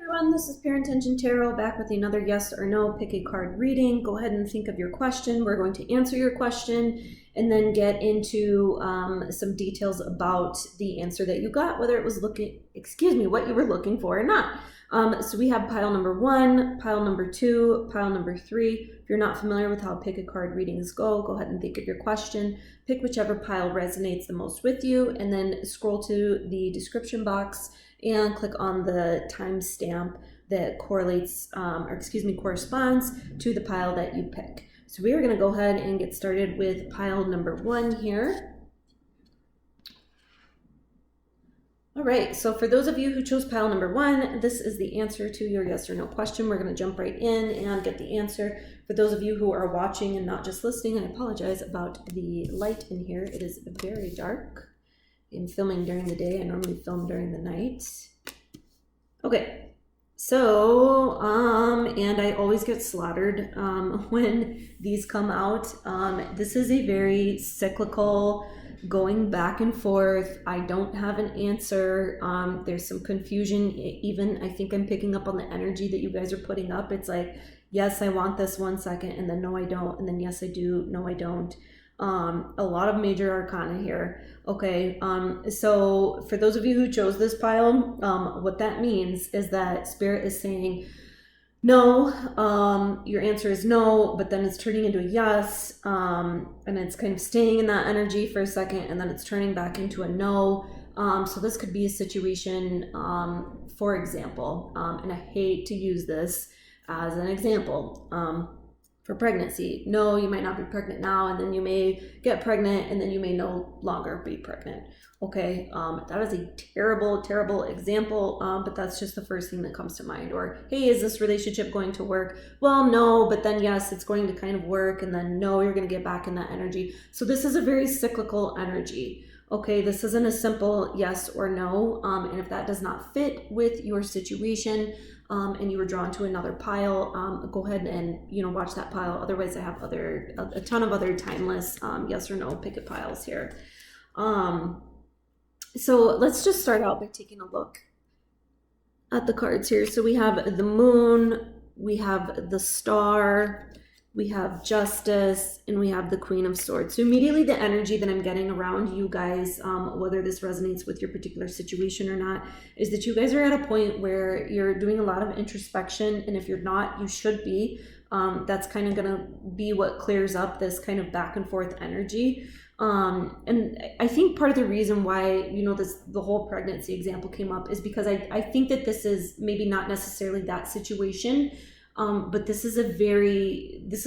Everyone, this is Pure Intention Tarot back with another yes or no pick a card reading. Go ahead and think of your question. We're going to answer your question and then get into some details about the answer that you got, whether it was what you were looking for or not. So we have pile number 1, pile number 2, pile number 3. If you're not familiar with how pick a card readings go ahead and think of your question. Pick whichever pile resonates the most with you and then scroll to the description box and click on the timestamp that corresponds to the pile that you pick. So we are going to go ahead and get started with pile number 1 here. All right, so for those of you who chose pile number 1, this is the answer to your yes or no question. We're going to jump right in and get the answer. For those of you who are watching and not just listening, I apologize about the light in here. It is very dark. I'm filming during the day. I normally film during the night. Okay, so, and I always get slaughtered when these come out. This is a very cyclical, going back and forth. I don't have an answer. There's some confusion. Even I think I'm picking up on the energy that you guys are putting up. It's like, yes, I want this 1 second, and then no, I don't, and then yes, I do, no, I don't. A lot of major arcana here. Okay, so for those of you who chose this pile, what that means is that Spirit is saying no, your answer is no, but then it's turning into a yes, and it's kind of staying in that energy for a second, and then it's turning back into a no. So this could be a situation, for example, and I hate to use this as an example, for pregnancy. No, you might not be pregnant now, and then you may get pregnant, and then you may no longer be pregnant. Okay, that is a terrible, terrible example, but that's just the first thing that comes to mind. Or, hey, is this relationship going to work? Well, no, but then yes, it's going to kind of work, and then no, you're going to get back in that energy. So this is a very cyclical energy. Okay, this isn't a simple yes or no, and if that does not fit with your situation, and you were drawn to another pile, go ahead and watch that pile. Otherwise, I have a ton of other timeless yes or no pick a piles here. So let's just start out by taking a look at the cards here. So we have the moon, we have the star, we have justice, and we have the Queen of Swords. So immediately the energy that I'm getting around you guys, whether this resonates with your particular situation or not, is that you guys are at a point where you're doing a lot of introspection. And if you're not, you should be. That's kind of going to be what clears up this kind of back and forth energy. And I think part of the reason why, the whole pregnancy example came up is because I think that this is maybe not necessarily that situation. But this is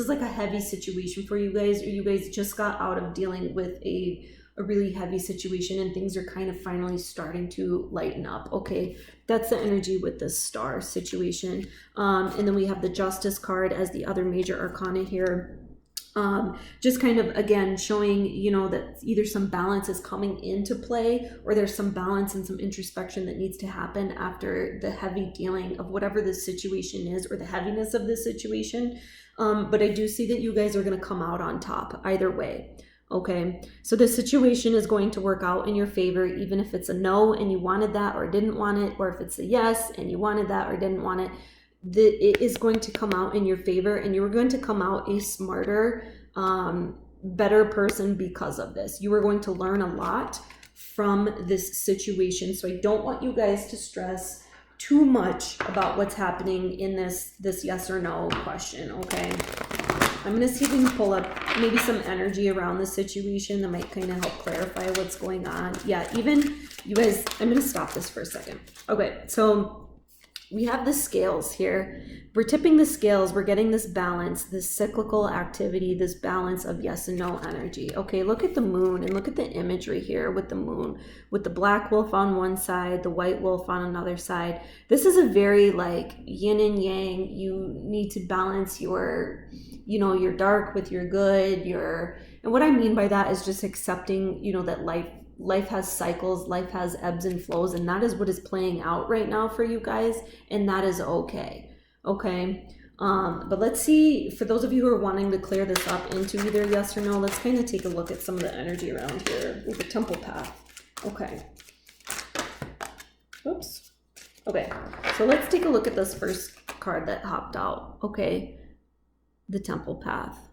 like a heavy situation for you guys, or you guys just got out of dealing with a really heavy situation and things are kind of finally starting to lighten up. Okay, that's the energy with the star situation. And then we have the Justice card as the other major arcana here. Just kind of, again, showing, that either some balance is coming into play or there's some balance and some introspection that needs to happen after the heavy dealing of whatever the situation is or the heaviness of this situation. But I do see that you guys are going to come out on top either way. Okay, so the situation is going to work out in your favor, even if it's a no and you wanted that or didn't want it, or if it's a yes and you wanted that or didn't want it. It is going to come out in your favor, and you are going to come out a smarter, better person because of this. You are going to learn a lot from this situation. So I don't want you guys to stress too much about what's happening in this yes or no question, okay? I'm going to see if we can pull up maybe some energy around the situation that might kind of help clarify what's going on. Yeah, even you guys, I'm going to stop this for a second. Okay, so we have the scales here. We're tipping the scales. We're getting this balance, this cyclical activity, this balance of yes and no energy. Okay, look at the moon and look at the imagery here with the moon, with the black wolf on one side, the white wolf on another side. This is a very like yin and yang. You need to balance your, your dark with your good, and what I mean by that is just accepting, that life has cycles, life has ebbs and flows, and that is what is playing out right now for you guys, and that is okay. But let's see, for those of you who are wanting to clear this up into either yes or no, let's kind of take a look at some of the energy around here with the temple path. Okay. Oops. Okay, so let's take a look at this first card that hopped out. Okay, the Temple Path.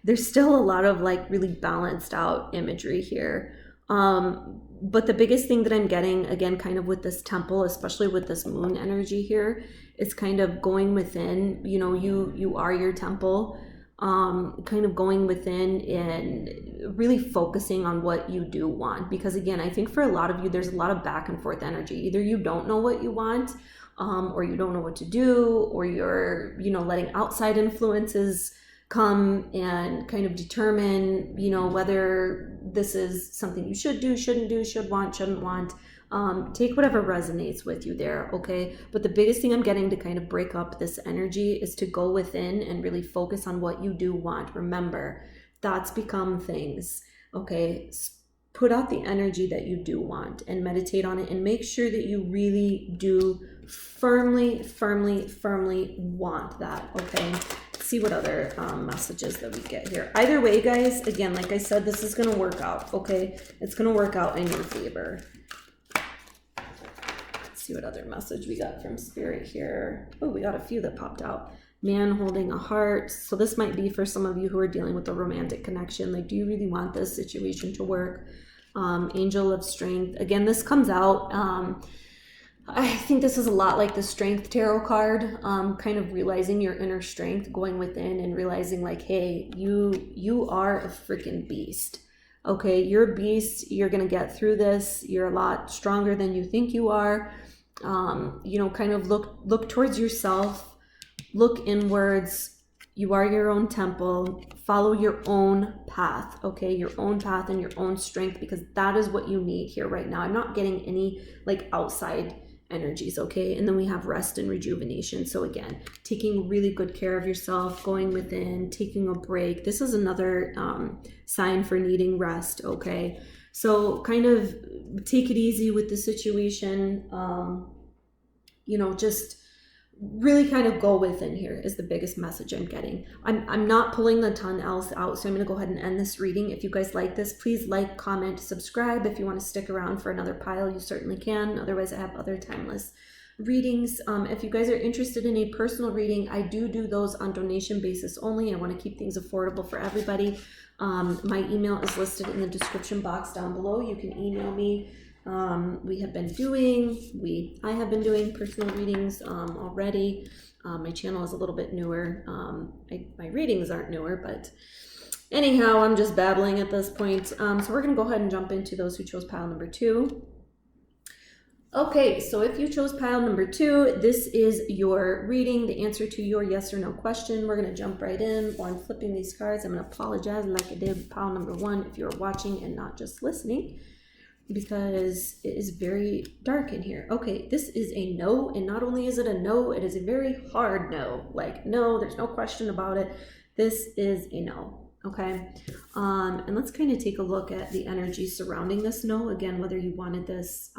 There's still a lot of like really balanced out imagery here. But the biggest thing that I'm getting, again, kind of with this temple, especially with this moon energy here, is kind of going within. You know, you are your temple. Kind of going within and really focusing on what you do want. Because again, I think for a lot of you, there's a lot of back and forth energy. Either you don't know what you want, or you don't know what to do, or you're, you know, letting outside influences come and kind of determine, you know, whether this is something you should do, shouldn't do, should want, shouldn't want. Take whatever resonates with you there, okay? But the biggest thing I'm getting to kind of break up this energy is to go within and really focus on what you do want. Remember, thoughts become things, okay? Put out the energy that you do want and meditate on it, and make sure that you really do firmly want that, okay? See what other messages that we get here. Either way, guys, again, like I said, this is going to work out, okay? It's going to work out in your favor. Let's see what other message we got from Spirit here. Oh, we got a few that popped out. Man holding a heart. So this might be for some of you who are dealing with a romantic connection. Like, do you really want this situation to work? Angel of Strength. Again, this comes out. I think this is a lot like the Strength Tarot card, kind of realizing your inner strength, going within and realizing like, hey, you are a freaking beast. Okay, you're a beast. You're going to get through this. You're a lot stronger than you think you are. You know, kind of look towards yourself, look inwards. You are your own temple. Follow your own path, okay? Your own path and your own strength, because that is what you need here right now. I'm not getting any like outside energies, okay? And then we have rest and rejuvenation. So again, taking really good care of yourself, going within, taking a break. This is another sign for needing rest, okay? So kind of take it easy with the situation. You know, just really kind of go within here is the biggest message I'm getting. I'm not pulling a ton else out, so I'm going to go ahead and end this reading. If you guys like this, please like, comment, subscribe. If you want to stick around for another pile, you certainly can. Otherwise, I have other timeless readings. If you guys are interested in a personal reading, I do those on donation basis only. I want to keep things affordable for everybody. My email is listed in the description box down below. You can email me. I have been doing personal readings already. My channel is a little bit newer. My readings aren't newer, but anyhow, I'm just babbling at this point. So we're going to go ahead and jump into those who chose pile number 2. Okay, so if you chose pile number 2, this is your reading, the answer to your yes or no question. We're going to jump right in. While I'm flipping these cards, I'm going to apologize like I did with pile number 1 if you're watching and not just listening, because it is very dark in here. Okay, this is a no, and not only is it a no, it is a very hard no. Like, no, there's no question about it. This is a no, okay? And let's kind of take a look at the energy surrounding this no, again, whether you wanted this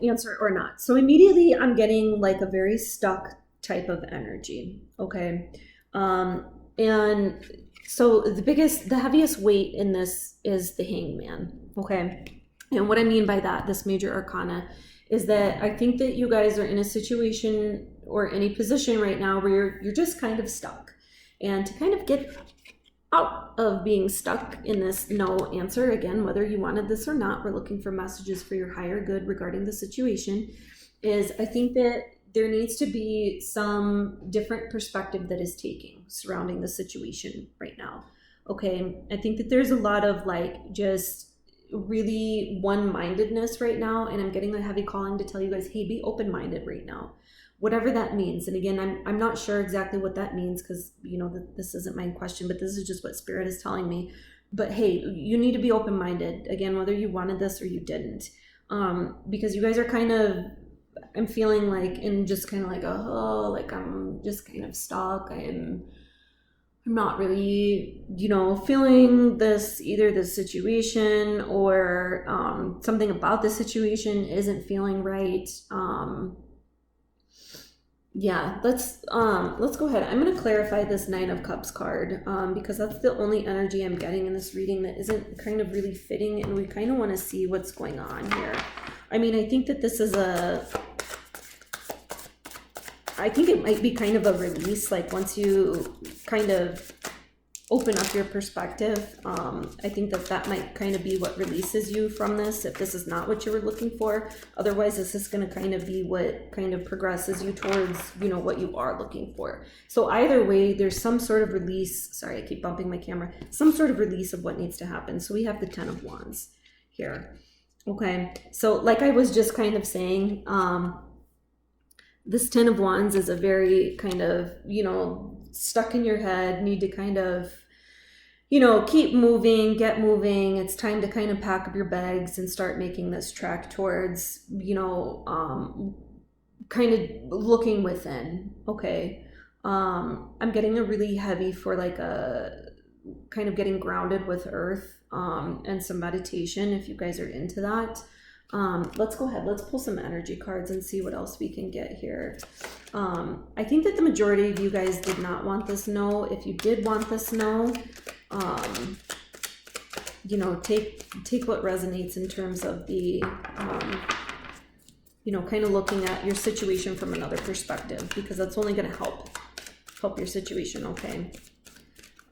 answer or not. So immediately I'm getting like a very stuck type of energy, okay? And so the heaviest weight in this is the Hangman, okay? And what I mean by that, this major arcana, is that I think that you guys are in a situation or any position right now where you're just kind of stuck. And to kind of get out of being stuck in this no answer, again, whether you wanted this or not, we're looking for messages for your higher good regarding the situation, is I think that there needs to be some different perspective that is taking surrounding the situation right now. Okay, I think that there's a lot of like just really one-mindedness right now, and I'm getting a heavy calling to tell you guys, hey, be open-minded right now, whatever that means. And again, I'm not sure exactly what that means, because you know this isn't my question, but this is just what Spirit is telling me. But hey, you need to be open-minded, again, whether you wanted this or you didn't, because you guys are kind of, I'm feeling like, and just kind of like, oh, like I'm just kind of stuck. I'm not really, you know, feeling this, either the situation or something about the situation isn't feeling right. Yeah, let's go ahead. I'm going to clarify this Nine of Cups card because that's the only energy I'm getting in this reading that isn't kind of really fitting, and we kind of want to see what's going on here. I mean, I think that this is I think it might be kind of a release, like once you kind of open up your perspective. I think that that might kind of be what releases you from this, if this is not what you were looking for. Otherwise, this is going to kind of be what kind of progresses you towards, you know, what you are looking for. So either way, there's some sort of release. Sorry, I keep bumping my camera. Some sort of release of what needs to happen. So we have the Ten of Wands here. Okay, so like I was just kind of saying, this Ten of Wands is a very kind of, you know, stuck in your head, need to kind of, you know, keep moving, get moving. It's time to kind of pack up your bags and start making this trek towards, you know, kind of looking within. Okay. I'm getting a really heavy for like a kind of getting grounded with earth, and some meditation if you guys are into that. Let's go ahead. Let's pull some energy cards and see what else we can get here. I think that the majority of you guys did not want this no. If you did want this no, you know, take what resonates in terms of the, you know, kind of looking at your situation from another perspective, because that's only going to help your situation. Okay.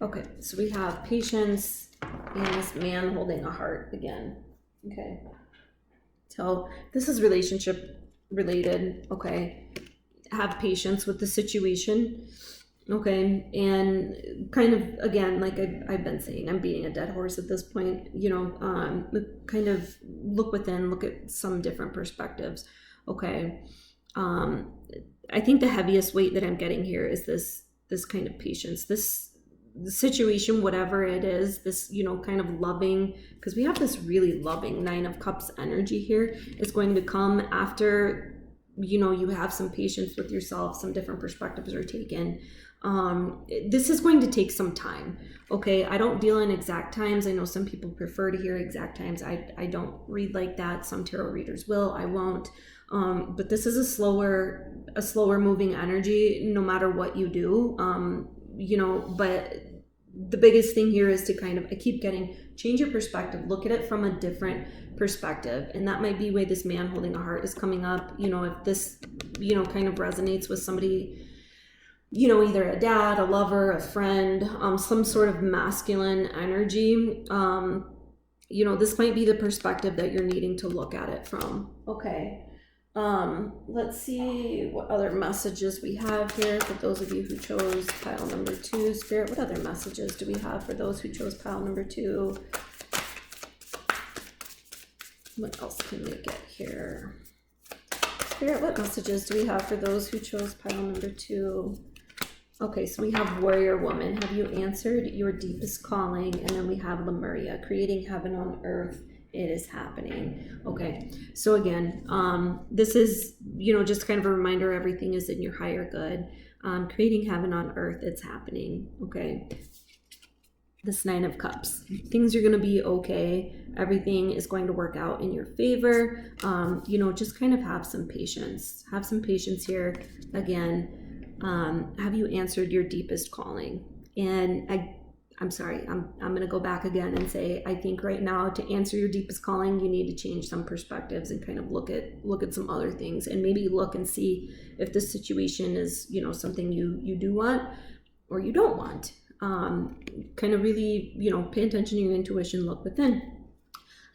Okay. So we have patience and this man holding a heart again. Okay. So this is relationship related. Okay. Have patience with the situation. Okay. And kind of, again, like I've been saying, I'm beating a dead horse at this point, you know, kind of look within, look at some different perspectives. Okay. I think the heaviest weight that I'm getting here is this kind of patience, the situation, whatever it is, this, you know, kind of loving, because we have this really loving Nine of Cups energy here, is going to come after, you know, you have some patience with yourself, some different perspectives are taken. This is going to take some time. Okay. I don't deal in exact times. I know some people prefer to hear exact times. I don't read like that. Some tarot readers will, I won't. But this is a slower moving energy, no matter what you do. You know, but the biggest thing here is to kind of, I keep getting, change your perspective, look at it from a different perspective. And that might be why this man holding a heart is coming up. You know, if this, you know, kind of resonates with somebody, you know, either a dad, a lover, a friend, some sort of masculine energy, you know, this might be the perspective that you're needing to look at it from. Okay. Let's see what other messages we have here for those of you who chose pile number 2. Spirit, what other messages do we have for those who chose pile number 2? What else can we get here? Spirit, what messages do we have for those who chose pile number 2? Okay, so we have Warrior Woman. Have you answered your deepest calling? And then we have Lemuria, creating heaven on earth. It is happening. Okay, so again, this is, you know, just kind of a reminder, everything is in your higher good. Creating heaven on earth, it's happening. Okay, this Nine of Cups, things are going to be okay. Everything is going to work out in your favor. You know, just kind of have some patience. Have some patience here. Again, have you answered your deepest calling? And I'm sorry, I'm going to go back again and say, I think right now, to answer your deepest calling, you need to change some perspectives and kind of look at some other things, and maybe look and see if this situation is, you know, something you do want or you don't want. Kind of really, you know, pay attention to your intuition, look within.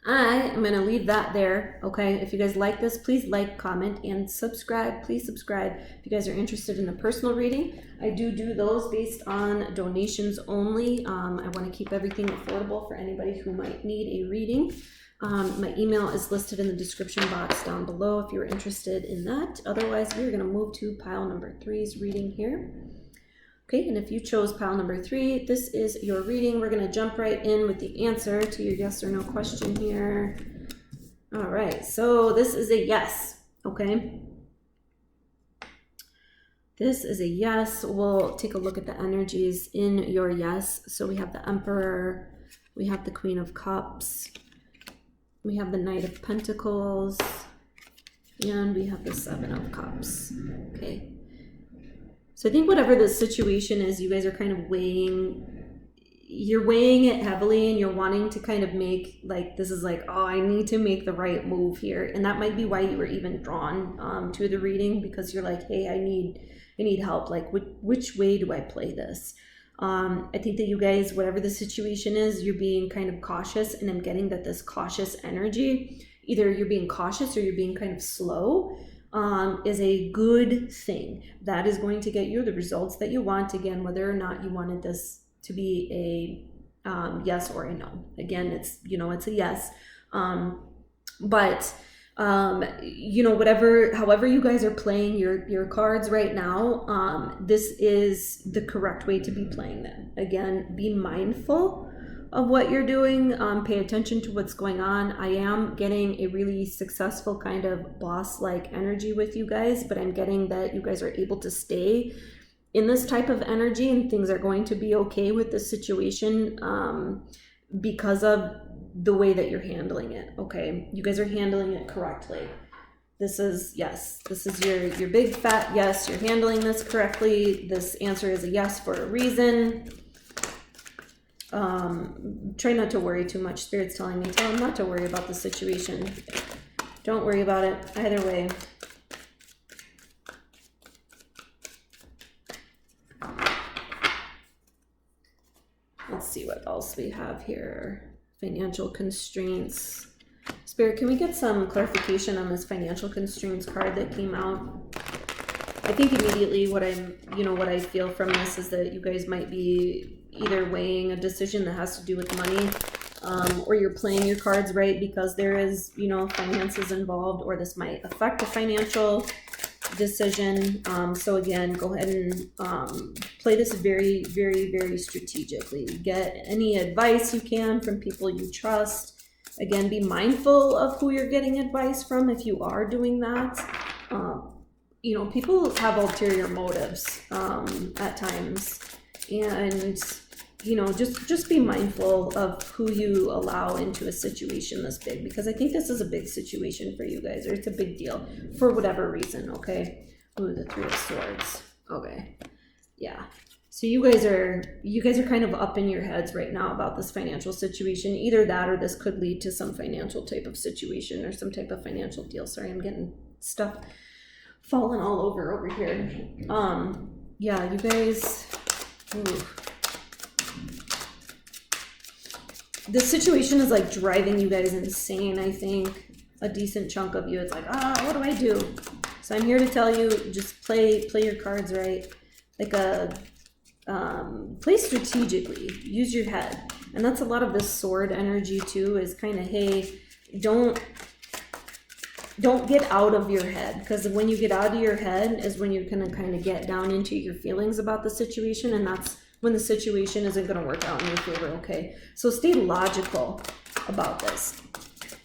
I am going to leave that there. Okay. If you guys like this, please like, comment, and subscribe. Please subscribe. If you guys are interested in a personal reading, I do those based on donations only. I want to keep everything affordable for anybody who might need a reading. My email is listed in the description box down below if you're interested in that. Otherwise, we're going to move to pile number 3's reading here. Okay, and if you chose pile number 3, this is your reading. We're going to jump right in with the answer to your yes or no question here. All right, so this is a yes, okay? This is a yes. We'll take a look at the energies in your yes. So we have the Emperor, we have the Queen of Cups, we have the Knight of Pentacles, and we have the Seven of Cups, okay? So I think whatever the situation is, you guys are kind of you're weighing it heavily, and you're wanting to kind of make, like, this is like, oh, I need to make the right move here. And that might be why you were even drawn to the reading, because you're like, hey, I need help. Like, which way do I play this? I think that you guys, whatever the situation is, you're being kind of cautious, and I'm getting that this cautious energy, either you're being cautious or you're being kind of slow, is a good thing. That is going to get you the results that you want, again, whether or not you wanted this to be a yes or a no. Again, it's, it's a yes. But however you guys are playing your cards right now, this is the correct way to be playing them. Again, be mindful of what you're doing. Pay attention to what's going on. I am getting a really successful kind of boss-like energy with you guys, but I'm getting that you guys are able to stay in this type of energy, and things are going to be okay with the situation because of the way that you're handling it. Okay, you guys are handling it correctly. This is your big fat yes. You're handling this correctly. This answer is a yes for a reason. Try not to worry too much. Spirit's telling me, tell them not to worry about the situation. Don't worry about it either way. Let's see what else we have here. Financial constraints. Spirit, can we get some clarification on this financial constraints card that came out? I think immediately what I feel from this is that you guys might be either weighing a decision that has to do with money, or you're playing your cards right because there is, finances involved, or this might affect a financial decision. So again, go ahead and play this very, very, very strategically. Get any advice you can from people you trust. Again, be mindful of who you're getting advice from if you are doing that. People have ulterior motives at times, and just be mindful of who you allow into a situation this big, because I think this is a big situation for you guys, or it's a big deal for whatever reason. Okay. Ooh, the Three of Swords. Okay. Yeah. So you guys are kind of up in your heads right now about this financial situation. Either that, or this could lead to some financial type of situation or some type of financial deal. Sorry, I'm getting stuff falling all over here. Yeah, you guys. Ooh. This situation is like driving you guys insane. I think a decent chunk of you, it's like, what do I do? So I'm here to tell you, just play your cards right. Like play strategically. Use your head, and that's a lot of this sword energy too. Is kind of, hey, don't get out of your head, because when you get out of your head is when you're gonna kind of get down into your feelings about the situation, and that's when the situation isn't going to work out in your favor. Okay, so stay logical about this.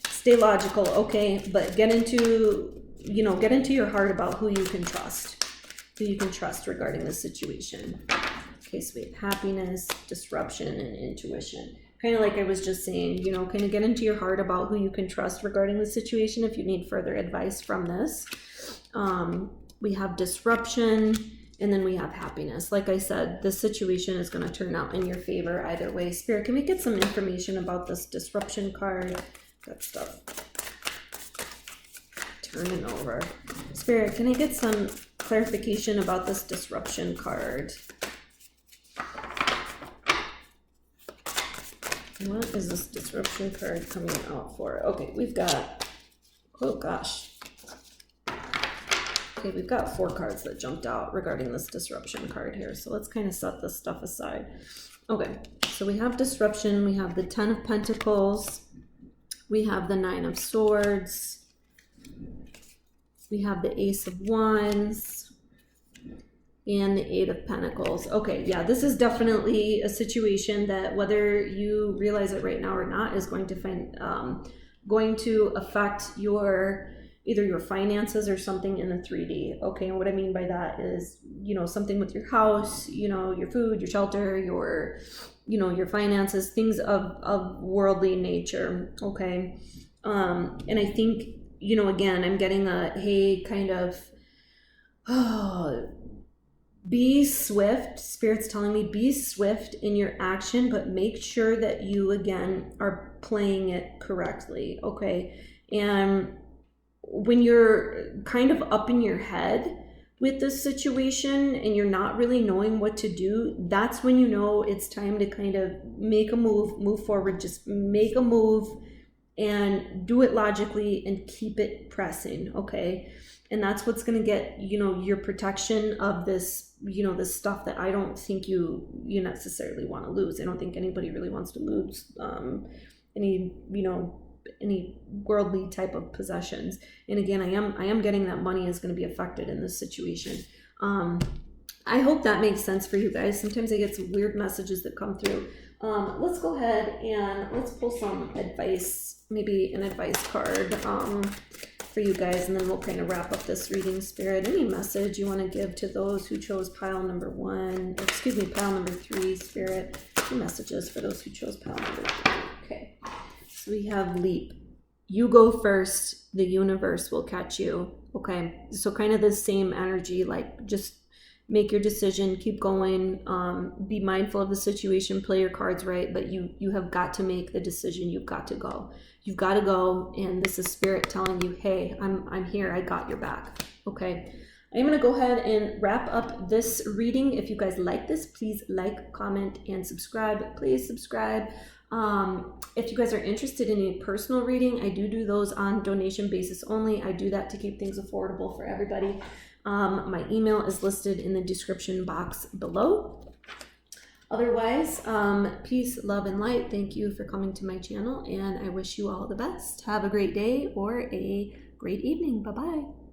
Stay logical, okay, but get into your heart about who you can trust regarding the situation. Okay, so we have happiness, disruption, and intuition. Kind of like I was just saying, kind of get into your heart about who you can trust regarding the situation if you need further advice from this. We have disruption, and then we have happiness. Like I said, this situation is going to turn out in your favor either way. Spirit, can we get some information about this disruption card? That stuff turning over. Spirit, can I get some clarification about this disruption card? What is this disruption card coming out for? Okay, we've got, oh gosh. Okay, we've got 4 cards that jumped out regarding this disruption card here. So let's kind of set this stuff aside. Okay, so we have disruption. We have the 10 of Pentacles. We have the 9 of Swords. We have the Ace of Wands. And the 8 of Pentacles. Okay, yeah, this is definitely a situation that, whether you realize it right now or not, is going to affect either your finances or something in the 3D. Okay, and what I mean by that is, something with your house, your food, your shelter, your finances, things of worldly nature. Okay, and I think, again, I'm getting a, hey, kind of, Be swift. Spirit's telling me be swift in your action, but make sure that you, again, are playing it correctly, okay? And when you're kind of up in your head with this situation and you're not really knowing what to do, that's when you know it's time to kind of make a move forward. Just make a move and do it logically and keep it pressing, okay? And that's what's going to get, you know, your protection of this, you know, this stuff that I don't think you necessarily want to lose. I don't think anybody really wants to lose any, you know, any worldly type of possessions. And again, I am getting that money is going to be affected in this situation. I hope that makes sense for you guys. Sometimes I get some weird messages that come through. Let's go ahead and let's pull some advice, maybe an advice card for you guys, and then we'll kind of wrap up this reading. Spirit, any message you want to give to those who chose pile number 3, Spirit? Any messages for those who chose pile number 3? Okay, so we have leap. You go first, the universe will catch you. Okay, so kind of the same energy, like just make your decision, keep going, be mindful of the situation, play your cards right, but you have got to make the decision. You've got to go. You've got to go, and this is Spirit telling you, hey, I'm here. I got your back. Okay. I'm going to go ahead and wrap up this reading. If you guys like this, please like, comment, and subscribe. Please subscribe. If you guys are interested in a personal reading, I do those on donation basis only. I do that to keep things affordable for everybody. My email is listed in the description box below. Otherwise, peace, love, and light. Thank you for coming to my channel, and I wish you all the best. Have a great day or a great evening. Bye-bye.